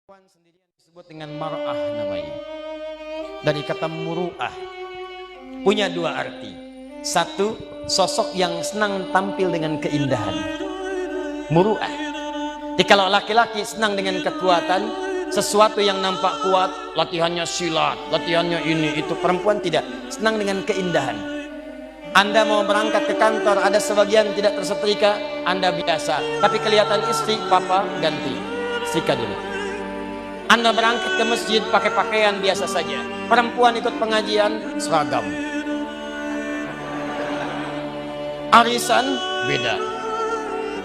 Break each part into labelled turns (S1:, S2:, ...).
S1: Perempuan sendiri yang disebut dengan mar'ah namanya. Dari kata muru'ah. Punya dua arti. Satu, sosok yang senang tampil dengan keindahan. Muru'ah. Jadi kalau laki-laki senang dengan kekuatan, sesuatu yang nampak kuat, latihannya silat, latihannya ini, itu. Perempuan tidak, senang dengan keindahan. Anda mau berangkat ke kantor, ada sebagian tidak tersetrika, Anda biasa. Tapi kelihatan istri, papa ganti, setrika dulu. Anda berangkat ke masjid pakai pakaian biasa saja. Perempuan ikut pengajian, seragam. Arisan, beda.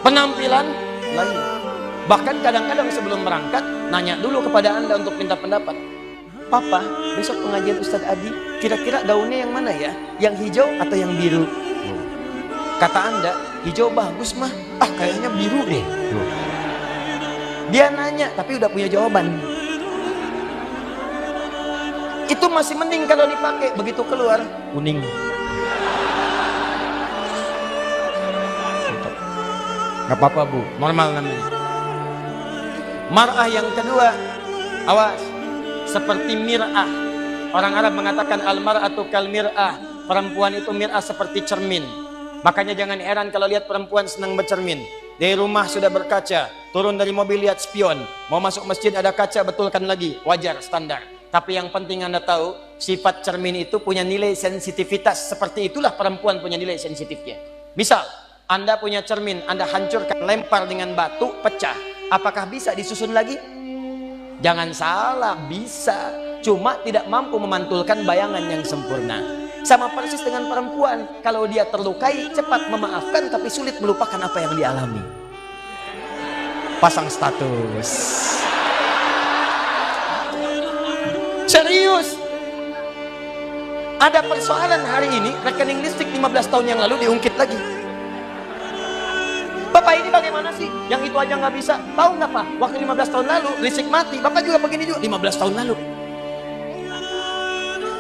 S1: Penampilan, lain. Bahkan kadang-kadang sebelum berangkat, nanya dulu kepada Anda untuk minta pendapat. Papa, besok pengajian Ustadz Adi, kira-kira gaunnya yang mana ya? Yang hijau atau yang biru? Kata Anda, hijau bagus mah. Ah, kayaknya biru deh. Dia nanya, tapi udah punya jawaban. Itu masih mending kalau dipakai. Begitu keluar, kuning. Gak apa-apa bu, normal namanya. Mar'ah yang kedua, awas, seperti mir'ah. Orang Arab mengatakan al-mar'atu kal mir'ah. Perempuan itu mir'ah seperti cermin. Makanya jangan heran kalau lihat perempuan senang bercermin. Dari rumah sudah berkaca, turun dari mobil lihat spion, mau masuk masjid ada kaca, betulkan lagi, wajar, standar. Tapi yang penting Anda tahu, sifat cermin itu punya nilai sensitivitas. Seperti itulah perempuan punya nilai sensitifnya. Misal, Anda punya cermin, Anda hancurkan, lempar dengan batu, pecah. Apakah bisa disusun lagi? Jangan salah, bisa. Cuma tidak mampu memantulkan bayangan yang sempurna. Sama persis dengan perempuan, kalau dia terlukai cepat memaafkan tapi sulit melupakan apa yang dialami. Pasang status. Serius. Ada persoalan hari ini, rekening listrik 15 tahun yang lalu diungkit lagi. Bapak ini bagaimana sih? Yang itu aja nggak bisa. Tahu nggak Pak? Waktu 15 tahun lalu listrik mati, Bapak juga begini juga 15 tahun lalu.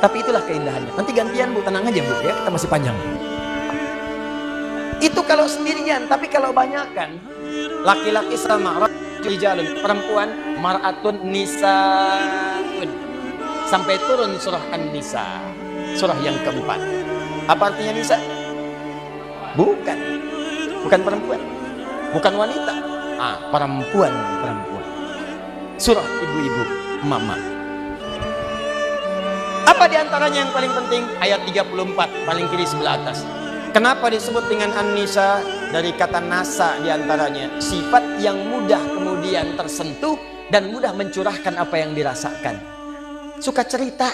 S1: Tapi itulah keindahannya. Nanti gantian bu, tenang aja bu ya, kita masih panjang. Itu kalau sendirian, tapi kalau banyakan, laki-laki sama rijalun, perempuan mar'atun nisaun. Sampai turun surah An-Nisa, surah yang keempat. Apa artinya nisa? Bukan perempuan, bukan wanita. Perempuan. Surah ibu-ibu, mama. Apa diantaranya yang paling penting? Ayat 34, paling kiri sebelah atas. Kenapa disebut dengan An-Nisa? Dari kata nasa diantaranya. Sifat yang mudah kemudian tersentuh dan mudah mencurahkan apa yang dirasakan. Suka cerita.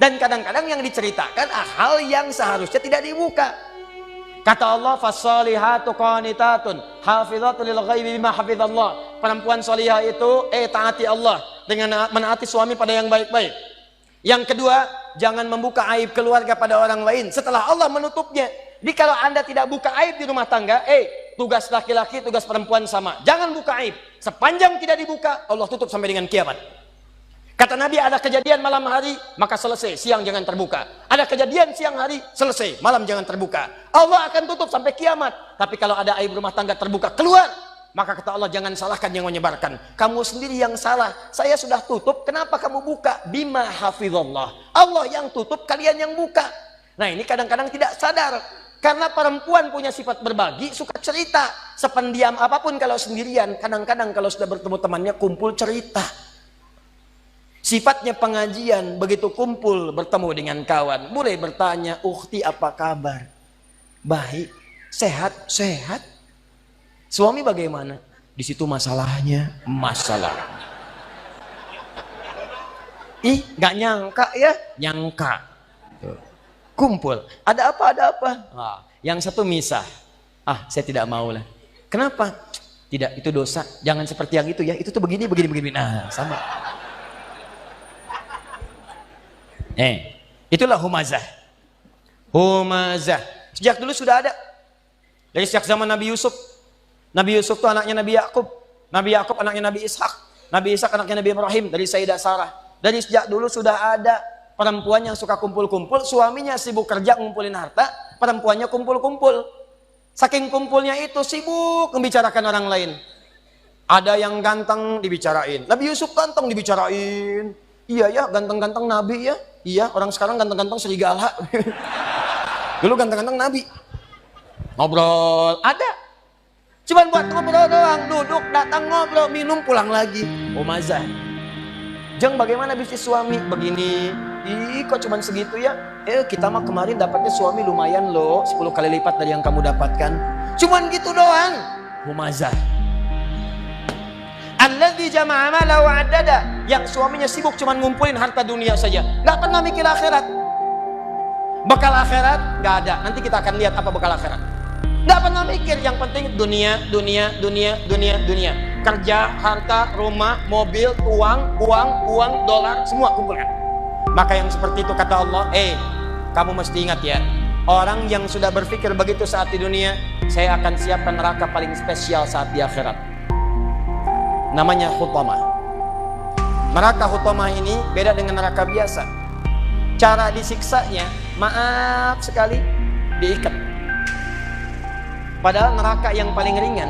S1: Dan kadang-kadang yang diceritakan hal yang seharusnya tidak dibuka. Kata Allah, fasalihatu qanitatun hafizatu lil ghaibi bima hafizallah. Perempuan salihah itu taati Allah dengan menaati suami pada yang baik-baik. Yang kedua, jangan membuka aib keluarga pada orang lain setelah Allah menutupnya. Jadi kalau Anda tidak buka aib di rumah tangga, tugas laki-laki, tugas perempuan sama. Jangan buka aib. Sepanjang tidak dibuka, Allah tutup sampai dengan kiamat. Kata Nabi, ada kejadian malam hari, maka selesai, siang jangan terbuka. Ada kejadian siang hari, selesai, malam jangan terbuka. Allah akan tutup sampai kiamat. Tapi kalau ada aib rumah tangga terbuka, keluar. Maka kata Allah, jangan salahkan yang menyebarkan. Kamu sendiri yang salah. Saya sudah tutup, kenapa kamu buka? Bima hafizallah. Allah yang tutup, kalian yang buka. Nah ini kadang-kadang tidak sadar. Karena perempuan punya sifat berbagi, suka cerita. Sependiam apapun kalau sendirian. Kadang-kadang kalau sudah bertemu temannya, kumpul cerita. Sifatnya pengajian, begitu kumpul bertemu dengan kawan, mulai bertanya, "Ukhti apa kabar?" "Baik." "Sehat?" "Sehat." "Suami bagaimana?" "Di situ masalahnya." "Masalah." Ih, nggak nyangka ya? Nyangka. Kumpul, "Ada apa? Ada apa?" Yang satu misah. Saya tidak mau lah." "Kenapa?" "Tidak, itu dosa. Jangan seperti yang itu ya. Itu tuh begini. Nah, sama. Itulah humazah. Sejak dulu sudah ada. Dari sejak zaman Nabi Yusuf. Nabi Yusuf itu anaknya Nabi Yakub. Nabi Yakub anaknya Nabi Ishak. Nabi Ishak anaknya Nabi Ibrahim. Dari Sayyidah Sarah. Dari sejak dulu sudah ada perempuan yang suka kumpul-kumpul. Suaminya sibuk kerja ngumpulin harta, perempuannya kumpul-kumpul. Saking kumpulnya itu sibuk membicarakan orang lain. Ada yang ganteng dibicarain. Nabi Yusuf ganteng dibicarain. Iya ya, ganteng-ganteng Nabi ya. Iya, orang sekarang ganteng-ganteng serigala. Dulu ganteng-ganteng Nabi. Ngobrol, ada. Cuman buat ngobrol doang, duduk, datang ngobrol, minum, pulang lagi. Mazah. Jeng, bagaimana bisnis suami? Begini. Ih, kok cuman segitu ya? Kita mah kemarin dapatnya suami lumayan loh, 10 kali lipat dari yang kamu dapatkan. Cuman gitu doang. Mazah. Alladzi jama'a malahu wa 'addada, yang suaminya sibuk cuman ngumpulin harta dunia saja, nggak pernah mikir akhirat. Bekal akhirat nggak ada. Nanti kita akan lihat apa bekal akhirat. Nggak pernah mikir, yang penting dunia. Kerja, harta, rumah, mobil, uang, dolar, semua kumpulkan. Maka yang seperti itu kata Allah, kamu mesti ingat ya, orang yang sudah berpikir begitu saat di dunia, saya akan siapkan neraka paling spesial saat di akhirat. Namanya Hutamah. Neraka Hutamah ini beda dengan neraka biasa. Cara disiksanya, maaf sekali, diikat. Padahal neraka yang paling ringan,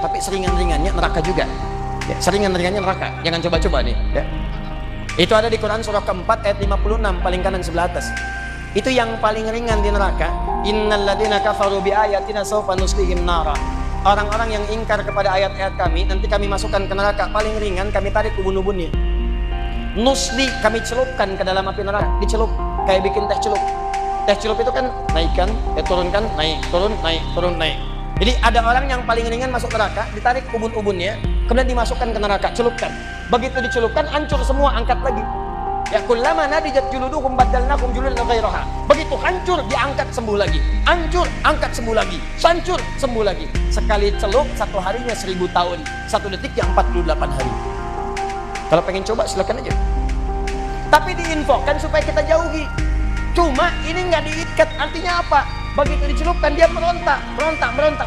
S1: tapi seringan-ringannya neraka juga. Ya, seringan-ringannya neraka. Jangan coba-coba nih. Ya. Itu ada di Quran surah keempat ayat 56 paling kanan sebelah atas. Itu yang paling ringan di neraka. Innal ladzina kafaru bi ayatina sawfa nuslihim nara. Orang-orang yang ingkar kepada ayat-ayat kami, nanti kami masukkan ke neraka paling ringan, kami tarik ubun-ubunnya. Nusli, kami celupkan ke dalam api neraka, dicelup kayak bikin teh celup. Teh celup itu kan naikkan, turunkan, naik, turun, naik, turun, naik. Jadi ada orang yang paling ringan masuk neraka, ditarik ubun-ubunnya, kemudian dimasukkan ke neraka, celupkan. Begitu dicelupkan, hancur semua, angkat lagi. Ya kullama nadijat juluduhum baddalnakum juludan ghairaha. Begitu hancur, diangkat sembuh lagi. Hancur, angkat sembuh lagi. Hancur, sembuh lagi. Sekali celup, 1 harinya 1000 tahun. 1 detiknya 48 hari. Kalau pengen coba silakan aja. Tapi diinfokan supaya kita jauhi. Cuma ini nggak diikat, artinya apa? Begitu dicelupkan dia merontak,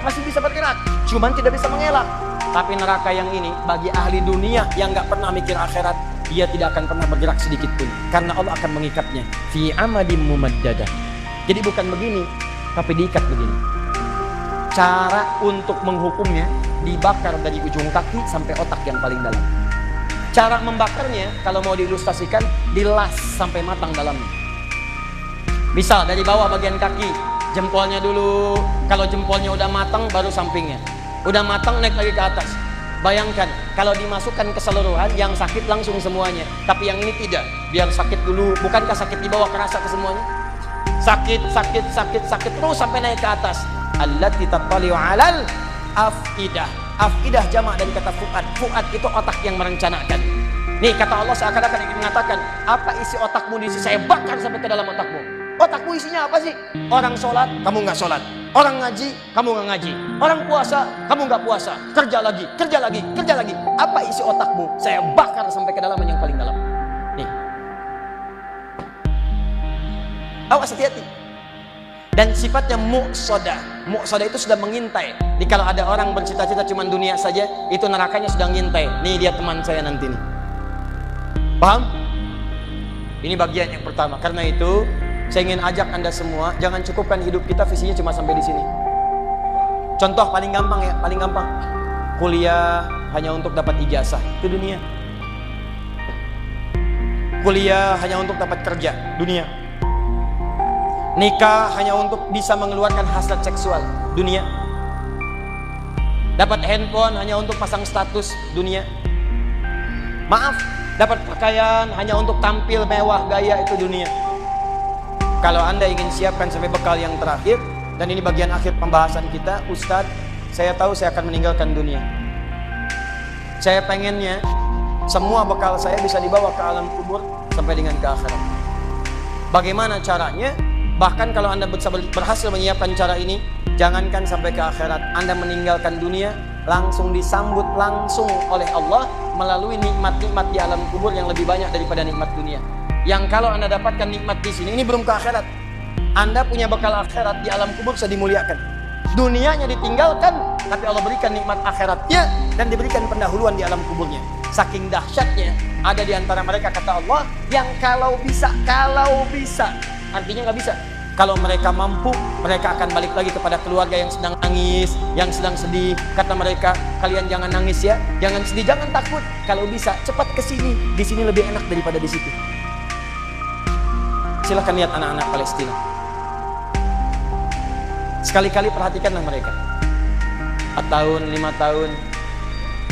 S1: masih bisa bergerak. Cuman tidak bisa mengelak. Tapi neraka yang ini bagi ahli dunia yang nggak pernah mikir akhirat, dia tidak akan pernah bergerak sedikit pun, karena Allah akan mengikatnya fi amadim mumaddada. Jadi bukan begini, tapi diikat begini. Cara untuk menghukumnya, dibakar dari ujung kaki sampai otak yang paling dalam. Cara membakarnya, kalau mau diilustrasikan, dilas sampai matang dalamnya. Misal dari bawah bagian kaki, jempolnya dulu. Kalau jempolnya udah matang, baru sampingnya. Udah matang, naik lagi ke atas. Bayangkan, kalau dimasukkan keseluruhan, yang sakit langsung semuanya. Tapi yang ini tidak, biar sakit dulu. Bukankah sakit di bawah kerasa ke semuanya? Sakit, terus sampai naik ke atas. Allati tattali'u 'alal afidah. Afidah jamak dari kata fuad. Fuad itu otak yang merencanakan. Nih kata Allah seakan-akan ingin mengatakan, apa isi otakmu diisi saya bakar sampai ke dalam otakmu. Otakmu isinya apa sih? Orang sholat, kamu nggak sholat. Orang ngaji, kamu nggak ngaji. Orang puasa, kamu nggak puasa. Kerja lagi. Apa isi otakmu? Saya bakar sampai ke dalam yang paling dalam. Nih. Awas, hati-hati. Dan sifatnya muqsadah. Muqsadah itu sudah mengintai. Jadi kalau ada orang bercita-cita cuma dunia saja, itu nerakanya sudah ngintai. Nih dia teman saya nanti nih. Paham? Ini bagian yang pertama. Karena itu saya ingin ajak Anda semua, jangan cukupkan hidup kita visinya cuma sampai di sini. Contoh paling gampang ya, paling gampang. Kuliah hanya untuk dapat ijazah, itu dunia. Kuliah hanya untuk dapat kerja, dunia. Nikah hanya untuk bisa mengeluarkan hasrat seksual, dunia. Dapat handphone hanya untuk pasang status, dunia. Maaf, dapat pakaian hanya untuk tampil mewah gaya, itu dunia. Kalau Anda ingin siapkan sampai bekal yang terakhir, dan ini bagian akhir pembahasan kita, Ustadz, saya tahu saya akan meninggalkan dunia. Saya pengennya semua bekal saya bisa dibawa ke alam kubur sampai dengan ke akhirat. Bagaimana caranya? Bahkan kalau Anda berhasil menyiapkan cara ini, jangankan sampai ke akhirat, Anda meninggalkan dunia, langsung disambut langsung oleh Allah melalui nikmat-nikmat di alam kubur yang lebih banyak daripada nikmat dunia. Yang kalau Anda dapatkan nikmat di sini, ini belum ke akhirat. Anda punya bekal akhirat di alam kubur bisa dimuliakan. Dunianya ditinggalkan, tapi Allah berikan nikmat akhiratnya dan diberikan pendahuluan di alam kuburnya. Saking dahsyatnya, ada di antara mereka kata Allah yang kalau bisa, artinya nggak bisa. Kalau mereka mampu, mereka akan balik lagi kepada keluarga yang sedang nangis, yang sedang sedih. Kata mereka, kalian jangan nangis ya, jangan sedih, jangan takut. Kalau bisa, cepat ke sini. Di sini lebih enak daripada di situ. Silahkan lihat anak-anak Palestina. Sekali-kali perhatikanlah mereka. 4 tahun, 5 tahun,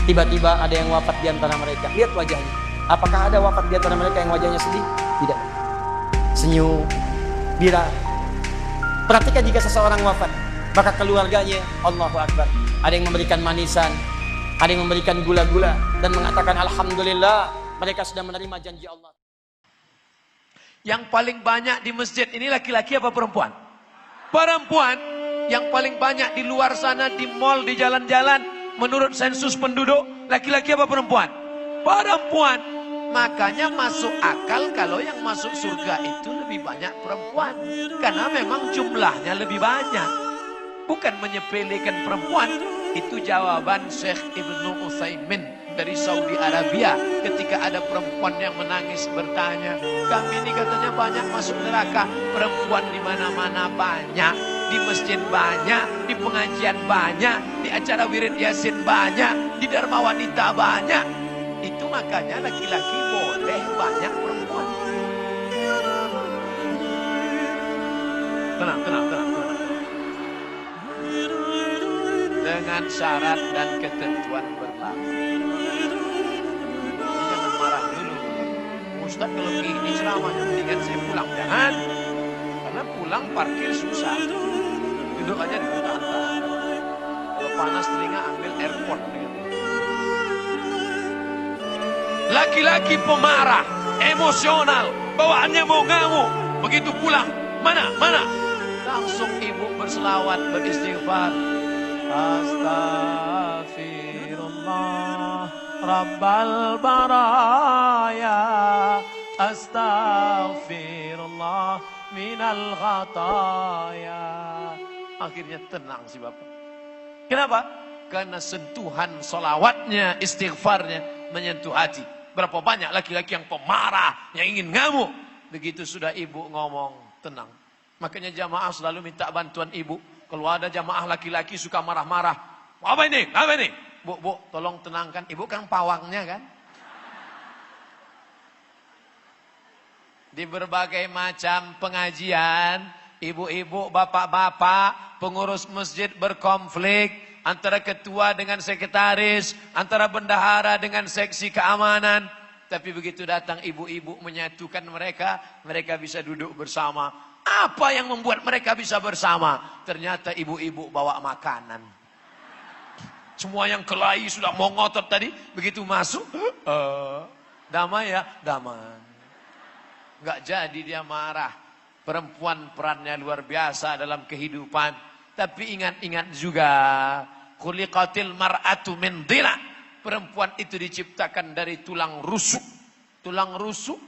S1: tiba-tiba ada yang wafat di antara mereka. Lihat wajahnya. Apakah ada wafat di antara mereka yang wajahnya sedih? Tidak. Senyum, bira. Perhatikan jika seseorang wafat, maka keluarganya, Allahu Akbar, ada yang memberikan manisan, ada yang memberikan gula-gula, dan mengatakan Alhamdulillah, mereka sudah menerima janji Allah.
S2: Yang paling banyak di masjid ini laki-laki apa perempuan? Perempuan. Yang paling banyak di luar sana, di mall, di jalan-jalan, menurut sensus penduduk, laki-laki apa perempuan? Perempuan. Makanya masuk akal kalau yang masuk surga itu lebih banyak perempuan. Karena memang jumlahnya lebih banyak. Bukan menyepelekan perempuan. Itu jawaban Syekh Ibnu Utsaimin dari Saudi Arabia. Ketika ada perempuan yang menangis bertanya, kami ini katanya banyak masuk neraka. Perempuan di mana-mana banyak. Di masjid banyak. Di pengajian banyak. Di acara wirid yasin banyak. Di dharma wanita banyak. Itu makanya laki-laki boleh banyak perempuan. Tenang. Dengan syarat dan ketentuan berlaku. Jangan marah dulu. Ustaz kalau begini ceramahnya mendingan saya pulang. Jangan. Karena pulang parkir susah. Duduk aja di hutan. Kalau panas telinga ambil airport. Laki-laki pemarah, emosional, bawaannya mau ngamuk. Begitu pulang, mana? Langsung ibu berselawat, beristighfar. Astaghfirullah, Rabbal baraya. Astaghfirullah, minal khataya. Akhirnya tenang si bapak. Kenapa? Karena sentuhan solawatnya, istighfarnya menyentuh hati. Berapa banyak laki-laki yang pemarah, yang ingin ngamuk. Begitu sudah ibu ngomong, tenang. Makanya jamaah selalu minta bantuan ibu. Kalau ada jamaah laki-laki suka marah-marah. Apa ini? Bu, tolong tenangkan. Ibu kan pawangnya kan? Di berbagai macam pengajian, ibu-ibu, bapak-bapak, pengurus masjid berkonflik. Antara ketua dengan sekretaris, antara bendahara dengan seksi keamanan. Tapi begitu datang ibu-ibu menyatukan mereka, mereka bisa duduk bersama. Apa yang membuat mereka bisa bersama? Ternyata ibu-ibu bawa makanan. Semua yang kelahi sudah mau ngotot tadi, begitu masuk, damai ya, damai. Nggak jadi dia marah. Perempuan perannya luar biasa dalam kehidupan. Tapi ingat-ingat juga, khuliqatil mar'atu min dhila. Perempuan itu diciptakan dari tulang rusuk. Tulang rusuk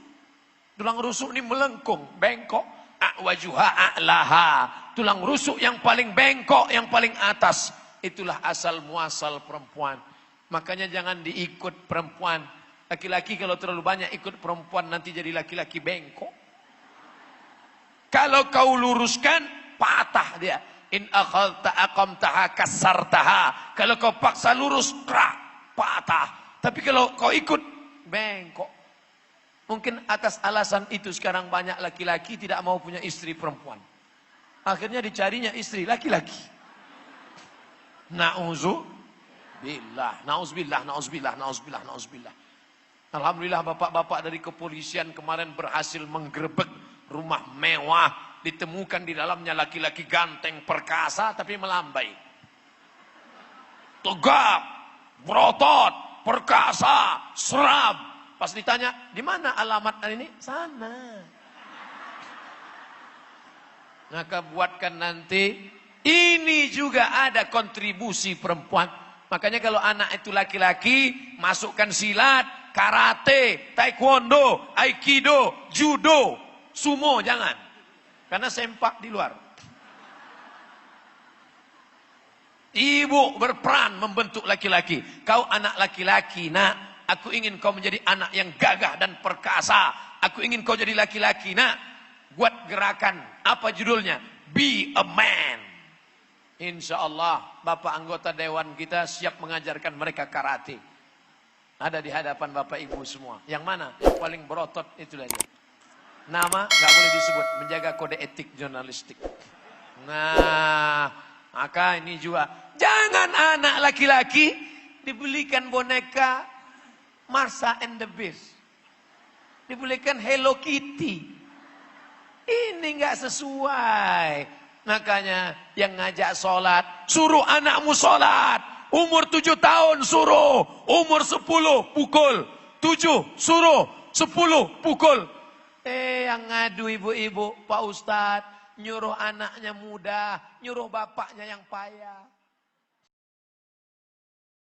S2: ini melengkung, bengkok. A'wajuha a'laha. Tulang rusuk yang paling bengkok, yang paling atas. Itulah asal muasal perempuan. Makanya jangan diikut perempuan. Laki-laki kalau terlalu banyak ikut perempuan nanti jadi laki-laki bengkok. Kalau kau luruskan, patah dia. In akhadta aqamtaha kasartaha. Kalau kau paksa lurus, krak, patah. Tapi kalau kau ikut, bengkok. Mungkin atas alasan itu sekarang banyak laki-laki tidak mau punya istri perempuan. Akhirnya dicarinya istri laki-laki. Na'udzubillah. Alhamdulillah bapak-bapak dari kepolisian kemarin berhasil menggerebek rumah mewah. Ditemukan di dalamnya laki-laki ganteng perkasa tapi melambai. Tegap, berotot, perkasa, serab. Pas ditanya, di mana alamat ini? Sana. Maka buatkan nanti, ini juga ada kontribusi perempuan. Makanya kalau anak itu laki-laki, masukkan silat, karate, taekwondo, aikido, judo, sumo, jangan. Karena sempak di luar. Ibu berperan membentuk laki-laki. Kau anak laki-laki, nak. Aku ingin kau menjadi anak yang gagah dan perkasa. Aku ingin kau jadi laki-laki, nak. buat gerakan. Apa judulnya? Be a man. Insya Allah Bapak anggota Dewan kita siap mengajarkan mereka karate. Ada di hadapan Bapak Ibu semua. Yang mana? Yang paling berotot itulah dia. Nama nggak boleh disebut, menjaga kode etik jurnalistik. Nah, maka ini juga jangan anak laki-laki dibelikan boneka Marsha and the Beast, dibelikan Hello Kitty. Ini nggak sesuai. Makanya yang ngajak sholat, suruh anakmu sholat. Umur 7 tahun suruh, umur 10 pukul, 7 suruh, 10 pukul. Yang ngadu ibu-ibu, Pak Ustadz, nyuruh anaknya muda, nyuruh bapaknya yang payah.